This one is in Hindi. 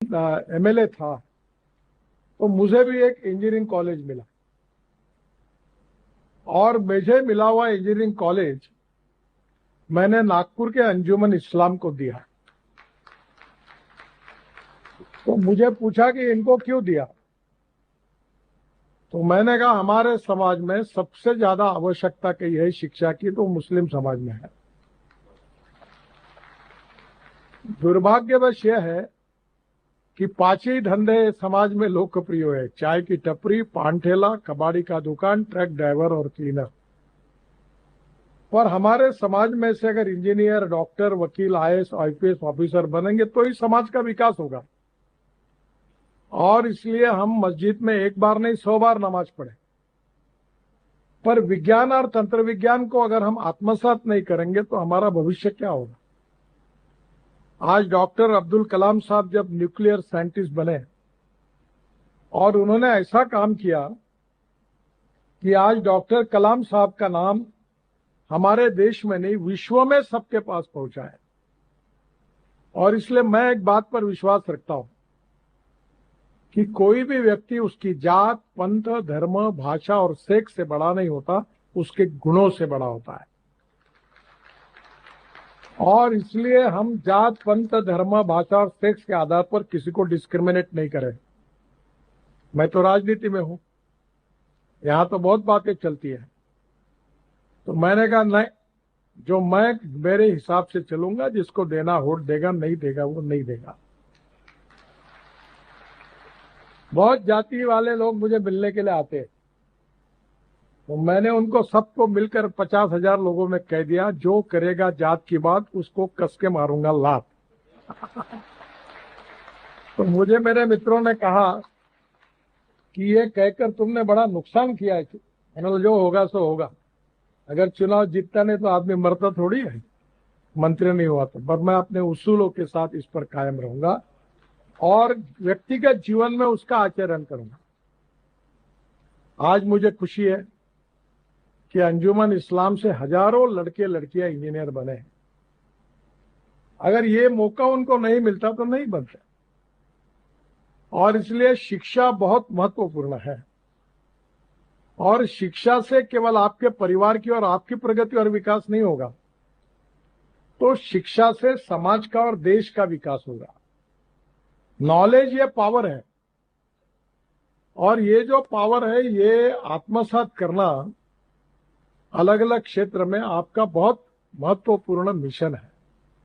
एमएलए था तो मुझे भी एक इंजीनियरिंग कॉलेज मिला, और मुझे मिला हुआ इंजीनियरिंग कॉलेज मैंने नागपुर के अंजुमन इस्लाम को दिया। तो मुझे पूछा कि इनको क्यों दिया, तो मैंने कहा हमारे समाज में सबसे ज्यादा आवश्यकता की है शिक्षा की, तो मुस्लिम समाज में है। दुर्भाग्यवश यह है कि पांच ही धंधे समाज में लोकप्रिय है: चाय की टपरी, पान ठेला, कबाड़ी का दुकान, ट्रक ड्राइवर और क्लीनर। पर हमारे समाज में से अगर इंजीनियर, डॉक्टर, वकील, आईएएस, आईपीएस ऑफिसर बनेंगे तो ही समाज का विकास होगा। और इसलिए हम मस्जिद में एक बार नहीं 100 बार नमाज पढ़े, पर विज्ञान और तंत्र विज्ञान को अगर हम आत्मसात नहीं करेंगे तो हमारा भविष्य क्या होगा। आज डॉक्टर अब्दुल कलाम साहब जब न्यूक्लियर साइंटिस्ट बने और उन्होंने ऐसा काम किया कि आज डॉक्टर कलाम साहब का नाम हमारे देश में नहीं विश्व में सबके पास पहुंचा है। और इसलिए मैं एक बात पर विश्वास रखता हूं कि कोई भी व्यक्ति उसकी जात, पंथ, धर्म, भाषा और सेक्स से बड़ा नहीं होता, उसके गुणों से बड़ा होता है। और इसलिए हम जात, पंथ, धर्म, भाषा और सेक्स के आधार पर किसी को डिस्क्रिमिनेट नहीं करें। मैं तो राजनीति में हूं, यहां तो बहुत बातें चलती है, तो मैंने कहा नहीं, जो मैं मेरे हिसाब से चलूंगा, जिसको देना वोट देगा, नहीं देगा वो नहीं देगा। बहुत जाति वाले लोग मुझे मिलने के लिए आते हैं, तो मैंने उनको सबको मिलकर 50,000 लोगों में कह दिया, जो करेगा जात की बात उसको कस के मारूंगा लात। तो मुझे मेरे मित्रों ने कहा कि ये कहकर तुमने बड़ा नुकसान किया है। मैंने जो होगा सो होगा, अगर चुनाव जीतता नहीं तो आदमी मरता थोड़ी है, मंत्री नहीं हुआ तो। पर मैं अपने उसूलों के साथ इस पर कायम रहूंगा और व्यक्तिगत जीवन में उसका आचरण करूंगा। आज मुझे खुशी है कि अंजुमन इस्लाम से हजारों लड़के लड़कियां इंजीनियर बने हैं। अगर ये मौका उनको नहीं मिलता तो नहीं बनता। और इसलिए शिक्षा बहुत महत्वपूर्ण है, और शिक्षा से केवल आपके परिवार की और आपकी प्रगति और विकास नहीं होगा, तो शिक्षा से समाज का और देश का विकास होगा। नॉलेज ये पावर है, और ये जो पावर है ये आत्मसात करना अलग अलग क्षेत्र में आपका बहुत महत्वपूर्ण मिशन है।